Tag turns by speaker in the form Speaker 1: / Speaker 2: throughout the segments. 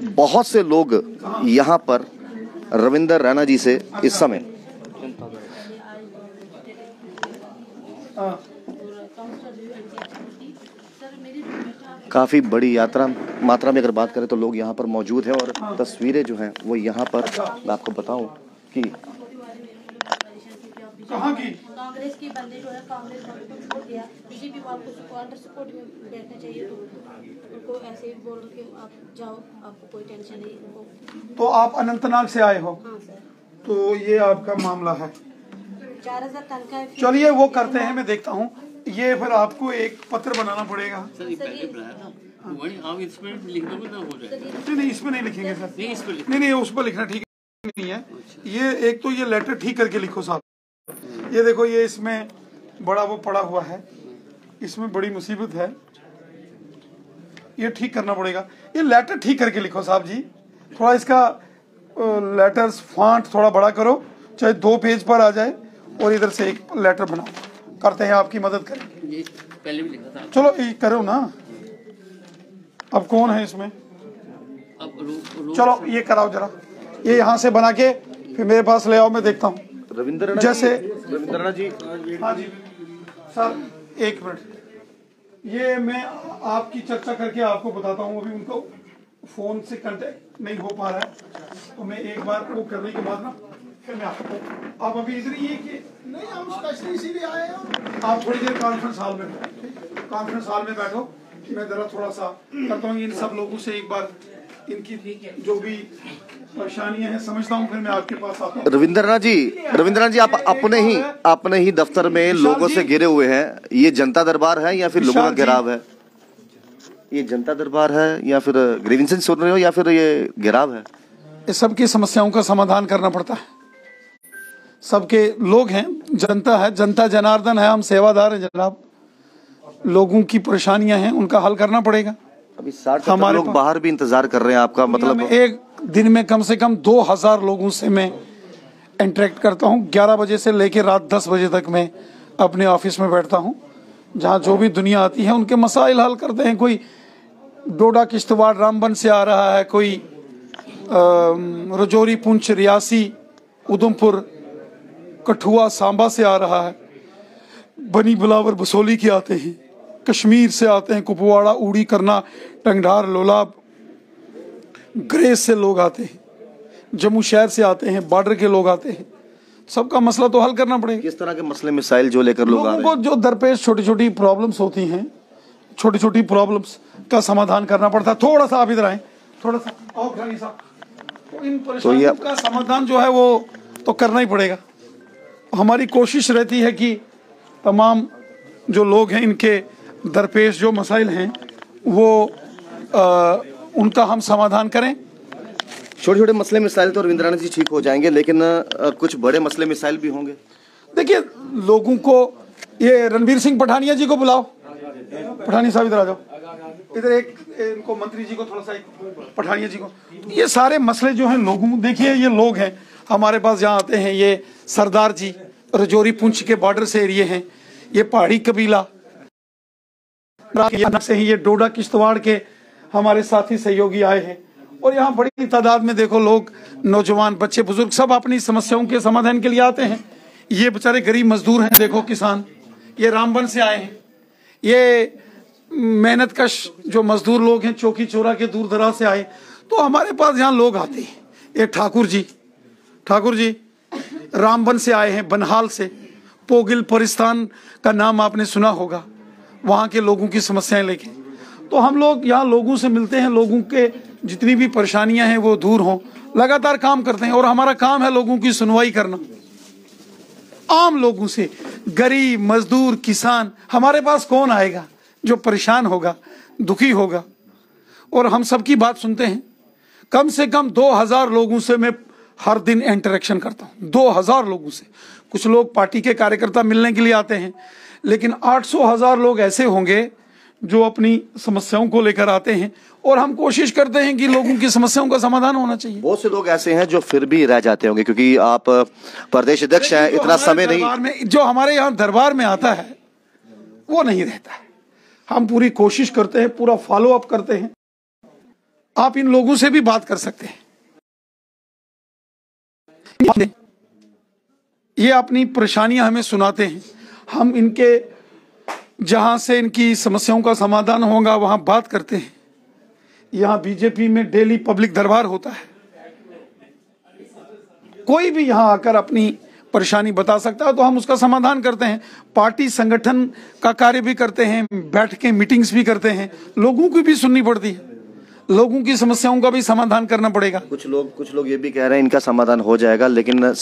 Speaker 1: बहुत से लोग यहाँ पर रविंदर रैना जी से इस समय काफ़ी बड़ी मात्रा में अगर बात करें तो लोग यहाँ पर मौजूद हैं और तस्वीरें जो हैं वो यहाँ पर मैं आपको बताऊं कि
Speaker 2: कहाँ की
Speaker 3: कांग्रेस के बंदे जो है कांग्रेस वालों को छोड़ दिया, बीजेपी वालों को अंडर सपोर्ट में बैठना चाहिए, तो उनको ऐसे ही बोल के आप जाओ, आपको कोई टेंशन नहीं उनको।
Speaker 2: तो आप अनंतनाग से आए हो?
Speaker 3: हाँ सर।
Speaker 2: तो ये आपका मामला है।
Speaker 3: 4000 तनख्वाह।
Speaker 2: चलिए वो करते हैं, मैं देखता हूँ। ये फिर आपको एक पत्र बनाना पड़ेगा।
Speaker 4: आप इसमें लिख दोगे ना हो जाएगा।
Speaker 2: नहीं, इसमें नहीं लिखेंगे सर।
Speaker 4: नहीं इस पर
Speaker 2: नहीं, उस पर लिखना ठीक नहीं है। ये एक तो ये लेटर ठीक करके लिखो साहब। ये देखो, ये इसमें बड़ा वो पड़ा हुआ है, इसमें बड़ी मुसीबत है, ये ठीक करना पड़ेगा। ये लेटर ठीक करके लिखो साहब जी। थोड़ा इसका लेटर्स फॉन्ट थोड़ा बड़ा करो, चाहे 2 पेज पर आ जाए, और इधर से एक लेटर बनाओ। करते हैं, आपकी मदद करेंगे।
Speaker 4: पहले भी लिखा था।
Speaker 2: चलो ये करो ना। अब कौन है इसमें? चलो ये कराओ जरा, ये यहाँ से बना के फिर मेरे पास ले आओ, मैं देखता हूँ।
Speaker 1: रविंदर
Speaker 2: जैसे
Speaker 1: रविंद्रनाथ जी।
Speaker 2: हाँ जी सर, 1 मिनट। ये मैं आपकी चर्चा करके आपको बताता हूँ। अभी उनको फोन से कांटेक्ट नहीं हो पा रहा है, तो मैं एक बार वो करने के बाद ना फिर मैं आपको। आप अभी इधर ही है कि नहीं? हम स्पेशली इसीलिए आए हैं। आप थोड़ी देर कॉन्फ्रेंस हॉल में बैठो। मैं जरा थोड़ा सा करता हूँ इन सब लोगों से एक बार, इनकी जो भी परेशानियां हैं समझता हूँ, फिर मैं आपके पास आता हूँ।
Speaker 1: रविंद्रनाथ जी, आप अपने ही दफ्तर में लोगों से घिरे हुए हैं। ये जनता दरबार है या फिर लोगों का घेराव है? ये जनता दरबार है या फिर ग्रीवेंसेस सुन रहे हो या फिर ये घेराव है?
Speaker 2: इस सबकी समस्याओं का समाधान करना पड़ता है। सबके लोग हैं, जनता है, जनता जनार्दन है, हम सेवादार हैं जनाब। लोगों की परेशानियां हैं, उनका हल करना पड़ेगा।
Speaker 1: अभी 60 लोग बाहर भी इंतजार कर रहे हैं आपका, मतलब
Speaker 2: एक दिन में कम से कम 2000 लोगों से मैं इंटरेक्ट करता हूँ। 11 बजे से लेकर रात 10 बजे तक मैं अपने ऑफिस में बैठता हूँ, जहाँ जो भी दुनिया आती है उनके मसाइल हल करते हैं। कोई डोडा किश्तवाड़ रामबन से आ रहा है, कोई रजौरी पुंछ रियासी उधमपुर कठुआ सांबा से आ रहा है, बनी बिलावर बसोली के आते हैं, कश्मीर से आते हैं, कुपवाड़ा उड़ी करना टंगढार लोलाब ग्रेस से लोग आते हैं, जम्मू शहर से आते हैं, बॉर्डर के लोग आते हैं। सबका मसला तो हल करना पड़ेगा।
Speaker 1: किस तरह के मसले मिसाइल जो लेकर लोग आ रहे हैं?
Speaker 2: लोगों को जो दरपेश छोटी छोटी प्रॉब्लम्स होती हैं, छोटी छोटी प्रॉब्लम्स का समाधान करना पड़ता है। थोड़ा सा आप इधर आए, थोड़ा सा आओ खानी साहब। तो इन परेशानियों का समाधान जो है वो तो करना ही पड़ेगा। हमारी कोशिश रहती है कि तमाम जो लोग हैं, इनके दरपेश जो मसाइल हैं वो उनका हम समाधान करें।
Speaker 1: छोटे छोटे मसले मिसाइल तो रविंद्रनाथ जी ठीक हो जाएंगे, लेकिन कुछ बड़े मसले मिसाइल भी होंगे।
Speaker 2: देखिए, लोगों को ये रणबीर सिंह पठानिया जी को बुलाओ। पठानिया साहब इधर आ जाओ। इधर एक इनको मंत्री जी को थोड़ा सा, एक पठानिया जी को। ये सारे मसले जो हैं लोगों, देखिए ये लोग हैं हमारे पास यहाँ आते हैं। ये सरदार जी रजौरी पुंछ के बॉर्डर से एरिए हैं, ये पहाड़ी कबीला से ही, ये डोडा किश्तवाड़ के हमारे साथी सहयोगी आए हैं। और यहाँ बड़ी तादाद में देखो लोग, नौजवान, बच्चे, बुजुर्ग सब अपनी समस्याओं के समाधान के लिए आते हैं। ये बेचारे गरीब मजदूर हैं, देखो किसान, ये रामबन से आए हैं। ये मेहनत कश जो मजदूर लोग हैं, चौकी चौरा के दूर दराज से आए। तो हमारे पास यहाँ लोग आते हैं। ये ठाकुर जी रामबन से आए हैं, बनहाल से। पोगिल परिस्तान का नाम आपने सुना होगा, वहाँ के लोगों की समस्याएं लेके। तो हम लोग यहाँ लोगों से मिलते हैं, लोगों के जितनी भी परेशानियां हैं वो दूर हों, लगातार काम करते हैं। और हमारा काम है लोगों की सुनवाई करना, आम लोगों से। गरीब, मजदूर, किसान, हमारे पास कौन आएगा जो परेशान होगा, दुखी होगा? और हम सबकी बात सुनते हैं। कम से कम 2000 लोगों से मैं हर दिन इंटरेक्शन करता हूँ, 2000 लोगों से। कुछ लोग पार्टी के कार्यकर्ता मिलने के लिए आते हैं, लेकिन 800-1000 लोग ऐसे होंगे जो अपनी समस्याओं को लेकर आते हैं। और हम कोशिश करते हैं कि लोगों की समस्याओं का समाधान होना चाहिए।
Speaker 1: बहुत से लोग ऐसे हैं जो फिर भी रह जाते होंगे, क्योंकि आप प्रदेश अध्यक्ष हैं, इतना समय नहीं।
Speaker 2: जो हमारे यहाँ दरबार में आता है वो नहीं रहता है। हम पूरी कोशिश करते हैं, पूरा फॉलो अप करते हैं। आप इन लोगों से भी बात कर सकते हैं। ये अपनी परेशानियां हमें सुनाते हैं, हम इनके जहां से इनकी समस्याओं का समाधान होगा वहां बात करते हैं। यहाँ बीजेपी में डेली पब्लिक दरबार होता है, कोई भी यहाँ आकर अपनी परेशानी बता सकता है तो हम उसका समाधान करते हैं। पार्टी संगठन का कार्य भी करते हैं, बैठ के मीटिंग्स भी करते हैं, लोगों की भी सुननी पड़ती है, लोगों की समस्याओं का भी समाधान करना पड़ेगा।
Speaker 1: कुछ लोग ये भी कह रहे हैं इनका समाधान हो जाएगा, लेकिन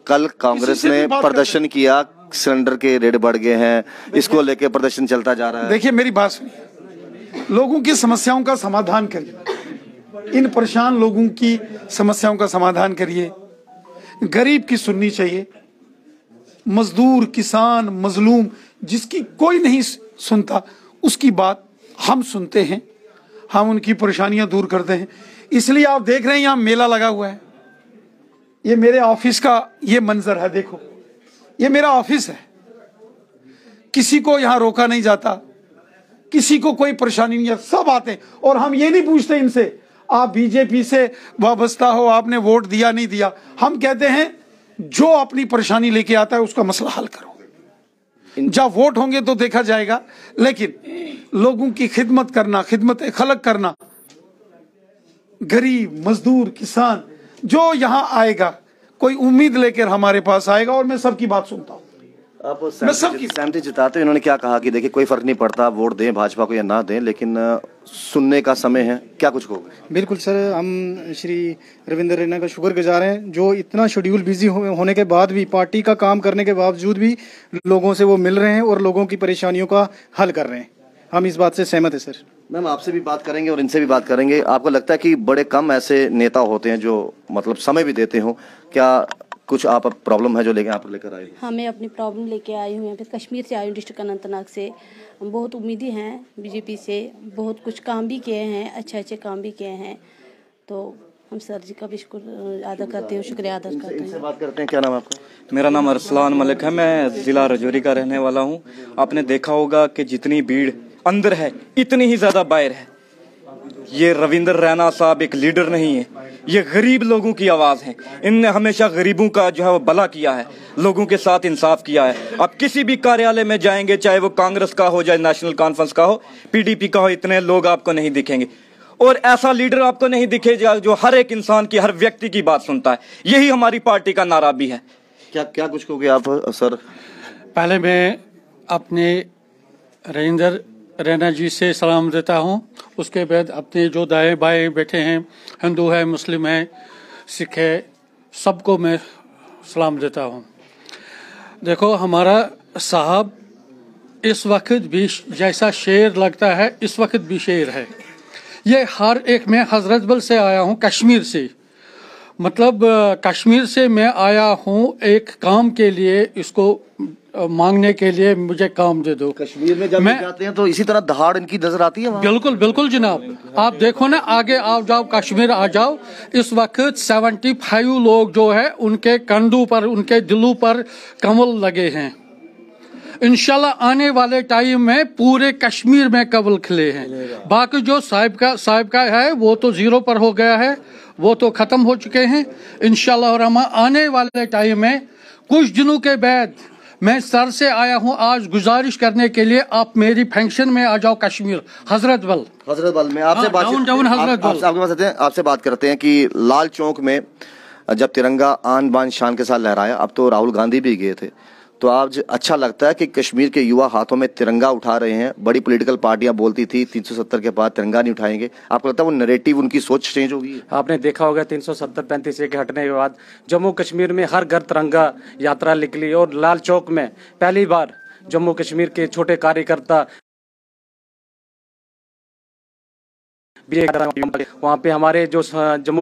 Speaker 1: कल कांग्रेस ने प्रदर्शन किया, सिलेंडर के रेट बढ़ गए हैं, इसको लेके प्रदर्शन चलता जा रहा है।
Speaker 2: देखिए मेरी बात सुनिए, लोगों की समस्याओं का समाधान करिए, इन परेशान लोगों की समस्याओं का समाधान करिए। गरीब की सुननी चाहिए, मजदूर, किसान, मजलूम जिसकी कोई नहीं सुनता उसकी बात हम सुनते हैं, हम उनकी परेशानियां दूर करते हैं। इसलिए आप देख रहे हैं यहाँ मेला लगा हुआ है, ये मेरे ऑफिस का ये मंजर है, देखो ये मेरा ऑफिस है, किसी को यहाँ रोका नहीं जाता, किसी को कोई परेशानी नहीं है, सब आते हैं। और हम ये नहीं पूछते इनसे आप बीजेपी से वाबस्ता हो, आपने वोट दिया नहीं दिया, हम कहते हैं जो अपनी परेशानी लेके आता है उसका मसला हल करो। जब वोट होंगे तो देखा जाएगा, लेकिन लोगों की खिदमत करना, खिदमत खलक करना, गरीब, मजदूर, किसान जो यहाँ आएगा कोई उम्मीद लेकर हमारे पास आएगा और मैं सबकी बात सुनता हूँ।
Speaker 1: आप सहमति जताते हैं। इन्होंने क्या कहा कि देखिए कोई फर्क नहीं पड़ता वोट दें भाजपा को या ना दें, लेकिन सुनने का समय है, क्या कुछ कहोगे?
Speaker 5: बिल्कुल सर, हम श्री रविंद्र रैना का शुक्रगुजार हैं जो इतना शेड्यूल बिजी होने के बाद भी, पार्टी का काम करने के बावजूद भी लोगों से वो मिल रहे हैं और लोगों की परेशानियों का हल कर रहे हैं। हम इस बात से सहमत है सर।
Speaker 1: मैम आपसे भी बात करेंगे और इनसे भी बात करेंगे। आपको लगता है कि बड़े कम ऐसे नेता होते हैं जो मतलब समय भी देते हो, क्या कुछ आप प्रॉब्लम है जो लेकर आए?
Speaker 3: हाँ, मैं अपनी प्रॉब्लम लेके आई हूँ, यहाँ पे कश्मीर से आई हूँ, डिस्ट्रिक्ट अनंतनाग से। हम बहुत उम्मीदी हैं बीजेपी से, बहुत कुछ काम भी किए हैं, अच्छे काम भी किए हैं, तो हम सर जी का भी शुक्र अदा करते हैं, शुक्रिया अदा करते हैं।
Speaker 1: इनसे बात करते हैं। क्या नाम है आपका?
Speaker 6: मेरा नाम अरसलान मलिक है, मैं ज़िला राजौरी का रहने वाला हूँ। आपने देखा होगा कि जितनी भीड़ अंदर है इतनी ही ज़्यादा बाहर है। ये रविंद्र रैना साहब एक लीडर नहीं है, ये गरीब लोगों की आवाज़ है। इनने हमेशा गरीबों का जो है वो भला किया है, लोगों के साथ इंसाफ किया है। आप किसी भी कार्यालय में जाएंगे, चाहे वो कांग्रेस का हो, चाहे नेशनल कॉन्फ्रेंस का हो, पीडीपी का हो, इतने लोग आपको नहीं दिखेंगे और ऐसा लीडर आपको नहीं दिखेगा जो हर एक इंसान की, हर व्यक्ति की बात सुनता है। यही हमारी पार्टी का नारा भी है।
Speaker 1: क्या कुछ कहोगे आप सर?
Speaker 7: पहले मैं अपने रविंद्र रैना जी से सलाम देता हूं, उसके बाद अपने जो दाएं बाएं बैठे हैं, हिंदू है, मुस्लिम है, सिख है, सबको मैं सलाम देता हूं। देखो हमारा साहब इस वक्त भी जैसा शेर लगता है, इस वक्त भी शेर है। ये हर एक, मैं हजरतबल से आया हूं, कश्मीर से, मतलब कश्मीर से मैं आया हूं एक काम के लिए, इसको मांगने के लिए मुझे काम दे दो।
Speaker 1: कश्मीर में जब जाते हैं तो इसी तरह दहाड़ इनकी नजर आती है वहाँ?
Speaker 7: बिल्कुल बिल्कुल जनाब, आप देखो ना, आगे आप जाओ, कश्मीर आ जाओ, इस वक्त 75 लोग जो है उनके कंधों पर, उनके दिलों पर कमल लगे हैं। इंशाल्लाह आने वाले टाइम में पूरे कश्मीर में कमल खिले हैं। बाकी जो साहिब का है वो तो 0 पर हो गया है, वो तो खत्म हो चुके हैं इंशाल्लाह। और हम आने वाले टाइम में कुछ दिनों के बाद, मैं सर से आया हूं आज गुजारिश करने के लिए, आप मेरी फंक्शन में आ जाओ कश्मीर, हजरतबल में।
Speaker 1: आपसे बात करते हैं कि लाल चौक में जब तिरंगा आन बान शान के साथ लहराया, अब तो राहुल गांधी भी गए थे, तो आज अच्छा लगता है कि कश्मीर के युवा हाथों में तिरंगा उठा रहे हैं। बड़ी पॉलिटिकल पार्टियां बोलती थी 370 के बाद तिरंगा नहीं उठाएंगे, आपको लगता है वो नैरेटिव, उनकी सोच चेंज होगी?
Speaker 8: आपने देखा होगा 370-35 के हटने के बाद जम्मू कश्मीर में हर घर तिरंगा यात्रा निकली और लाल चौक में पहली बार जम्मू कश्मीर के छोटे कार्यकर्ता वहाँ पे हमारे जो जम्मू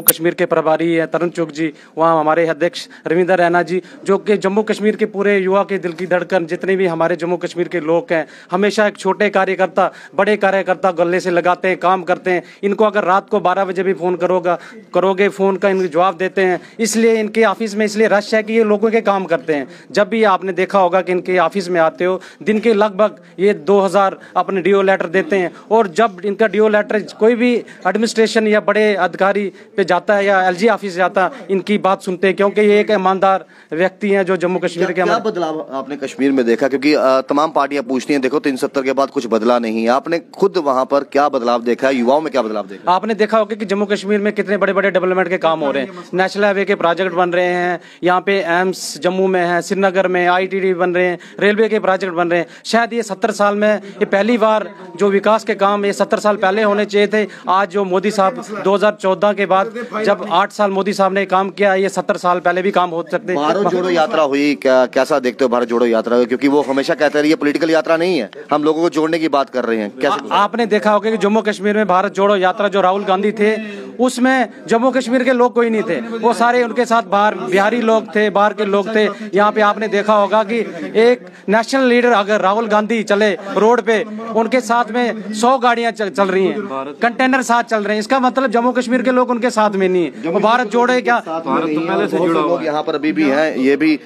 Speaker 8: कश्मीर के प्रभारी हैं तरुण चुग जी, वहाँ हमारे अध्यक्ष रविंदर रैना जी, जो कि जम्मू कश्मीर के पूरे युवा के दिल की धड़कन, जितने भी हमारे जम्मू कश्मीर के लोग हैं, हमेशा एक छोटे कार्यकर्ता बड़े कार्यकर्ता गले से लगाते हैं, काम करते हैं। इनको अगर रात को 12 बजे भी फ़ोन करोगे फ़ोन का इनको जवाब देते हैं। इसलिए इनके ऑफिस में इसलिए रश है कि ये लोगों के काम करते हैं। जब भी आपने देखा होगा कि इनके ऑफिस में आते हो, दिन के लगभग ये 2000 अपने डीओ लेटर देते हैं, और जब इनका डीओ लेटर कोई भी एडमिनिस्ट्रेशन या बड़े अधिकारी पे जाता है या एलजी ऑफिस जाता, इनकी बात सुनते हैं, क्योंकि ये एक ईमानदार व्यक्ति हैं जो जम्मू कश्मीर के।
Speaker 1: क्या बदलाव आपने कश्मीर में देखा, क्योंकि तमाम पार्टियां पूछती हैं देखो 370 के बाद कुछ बदला नहीं है, आपने खुद वहां पर क्या बदलाव देखा है, युवाओं में क्या बदलाव देखा?
Speaker 8: आपने देखा होगा कि जम्मू कश्मीर में कितने बड़े बड़े डेवलपमेंट के काम हो रहे हैं, नेशनल हाईवे के प्रोजेक्ट बन रहे हैं, यहाँ पे एम्स जम्मू में है, श्रीनगर में ITD बन रहे हैं, रेलवे के प्रोजेक्ट बन रहे हैं। शायद ये 70 साल में ये पहली बार जो विकास के काम ये 70 साल पहले होने चाहिए थे। आज जो मोदी साहब 2014 के बाद जब 8 साल मोदी साहब ने काम किया, ये 70 साल पहले भी काम हो सकते।
Speaker 1: भारत जोड़ो यात्रा हुई, कैसा देखते हो भारत जोड़ो यात्रा, क्योंकि वो हमेशा कहते रहे ये पॉलिटिकल यात्रा नहीं है, हम लोगों को जोड़ने की बात कर रहे हैं, कैसे?
Speaker 8: आपने देखा होगा कि जम्मू कश्मीर में भारत जोड़ो यात्रा जो राहुल गांधी थे, उसमें जम्मू कश्मीर के लोग कोई नहीं थे, वो सारे उनके साथ बाहर बिहारी लोग थे, बाहर के लोग थे। यहाँ पे आपने देखा होगा कि एक नेशनल लीडर अगर राहुल गांधी चले रोड पे, उनके साथ में 100 गाड़ियां चल रही हैं, कंटेनर साथ चल रहे हैं, इसका मतलब जम्मू कश्मीर के लोग उनके साथ में नहीं है। भारत जोड़े क्या,
Speaker 1: भारत तो पहले से जुड़ा लोग यहाँ पर अभी भी हैं, ये भी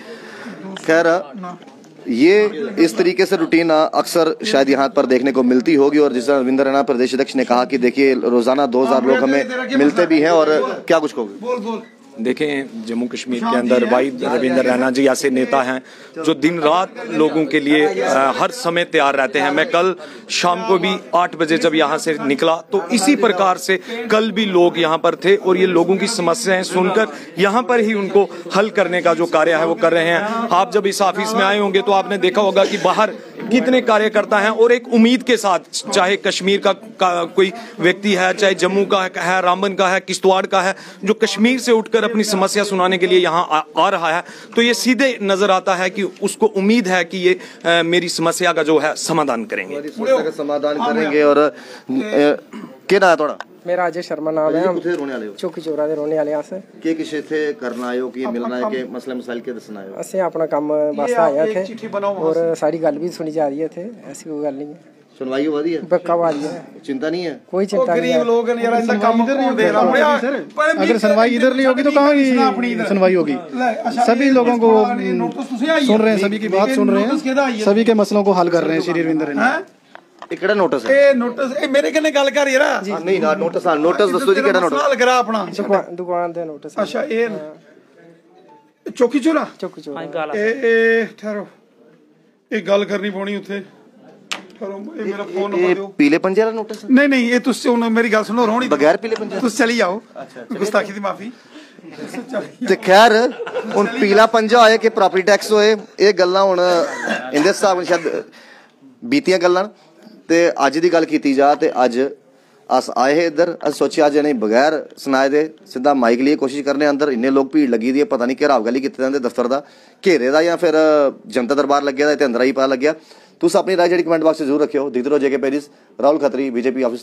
Speaker 1: खैर ये इस तरीके से रूटीन अक्सर शायद यहाँ पर देखने को मिलती होगी। और जिस तरह रविंदर रैना प्रदेश अध्यक्ष ने कहा कि देखिए रोजाना 2000 लोग हमें मिलते भी हैं, और क्या कुछ कहोगे?
Speaker 9: देखें, जम्मू कश्मीर के अंदर भाई रविंदर रैना जी ऐसे नेता हैं जो दिन रात लोगों के लिए हर समय तैयार रहते हैं। मैं कल शाम को भी 8 बजे जब यहाँ से निकला तो इसी प्रकार से कल भी लोग यहाँ पर थे, और ये लोगों की समस्याएं सुनकर यहाँ पर ही उनको हल करने का जो कार्य है वो कर रहे हैं। आप जब इस ऑफिस में आए होंगे तो आपने देखा होगा कि बाहर कितने कार्यकर्ता हैं, और एक उम्मीद के साथ, चाहे कश्मीर का कोई व्यक्ति है, चाहे जम्मू का है, रामबन का है, किश्तवाड़ का है, जो कश्मीर से उठकर अपनी समस्या सुनाने के लिए यहाँ आ रहा है, तो ये सीधे नजर आता है कि उसको उम्मीद है कि ये मेरी समस्या का जो है समाधान करेंगे,
Speaker 1: समाधान करेंगे। और क्या थोड़ा
Speaker 10: मेरा अजय शर्मा नाम है, चौकी चौरा दे रोने वाले आसे
Speaker 1: के किसे थे करना आयो कि मिलना है के मसले मसाइल के दसना आयो,
Speaker 10: असे अपना काम वास्ते आया थे, और सारी गल भी सुनी जा रही है थे, ऐसी कोई गल नहीं है,
Speaker 1: सुनवाई हो रही है,
Speaker 10: पक्का वाली है,
Speaker 1: चिंता नहीं है,
Speaker 10: कोई चिंता नहीं है।
Speaker 2: लोग यार इनका काम इधर नहीं दे रहा,
Speaker 5: अगर सुनवाई इधर नहीं होगी तो कहाँ की सुनवाई होगी? सभी लोगों को सुन रहे हैं, सभी की बात सुन रहे हैं, सभी के मसलों को हल कर रहे हैं श्री रविंदर रैना।
Speaker 1: ਕਿਹੜਾ ਨੋਟਿਸ ਹੈ?
Speaker 2: ਇਹ ਨੋਟਿਸ ਇਹ ਮੇਰੇ ਕਨੇ ਗੱਲ ਕਰ ਯਾਰ
Speaker 1: ਨਹੀਂ ਨਾ ਨੋਟਿਸ ਦੱਸੋ ਜੀ ਕਿਹੜਾ ਨੋਟਿਸ?
Speaker 2: ਸਵਾਲ ਕਰਾ ਆਪਣਾ
Speaker 10: ਦੁਕਾਨ ਦੇ ਨੋਟਿਸ।
Speaker 2: ਅੱਛਾ ਇਹ ਚੌਕੀ ਚੋਰਾ ਇਹ ਠਹਿਰੋ, ਇਹ ਗੱਲ ਕਰਨੀ ਪਉਣੀ ਉੱਥੇ। ਠਹਿਰੋ, ਇਹ ਮੇਰਾ ਫੋਨ ਨੰਬਰ ਦਿਓ।
Speaker 1: ਪੀਲੇ ਪੰਜੇ ਵਾਲਾ ਨੋਟਿਸ?
Speaker 2: ਨਹੀਂ ਨਹੀਂ, ਇਹ ਤੁਸੀਂ ਹੁਣ ਮੇਰੀ ਗੱਲ ਸੁਣੋ, ਰੋਣੀ
Speaker 1: ਬਗੈਰ ਪੀਲੇ ਪੰਜੇ
Speaker 2: ਤੁਸੀਂ ਚਲੀ ਜਾਓ, ਗੁਸਤਾਖੀ ਦੀ ਮਾਫੀ।
Speaker 1: ਤੇ ਖੈਰ ਹੁਣ ਪੀਲਾ ਪੰਜਾ ਹੋਏ ਕਿ ਪ੍ਰੋਪਰਟੀ ਟੈਕਸ ਹੋਏ, ਇਹ ਗੱਲਾਂ ਹੁਣ ਇਹਦੇ ਹਿਸਾਬ ਨਾਲ ਸ਼ਾਇਦ ਬੀਤੀਆਂ ਗੱਲਾਂ। ਤੇ ਅੱਜ ਦੀ ਗੱਲ ਕੀਤੀ ਜਾ ਤੇ ਅੱਜ अस आए है इधर, अस सोचे अज इन्हें बगैर सुनाए दे सीधा माइक लिए कोशिश करने, अंदर इन्ने लोग भीड़ लगी दी है, पता नहीं घेराव गली कितने जाते दफ्तर का घेरे का या फिर जनता दरबार लगे दा, अंदर ही पता लग्या। तुस अपनी राय जी कमेंट बॉक्स जरूर रखियो। दिखते रहो JK Paris, Rahul Khatri, BJP office.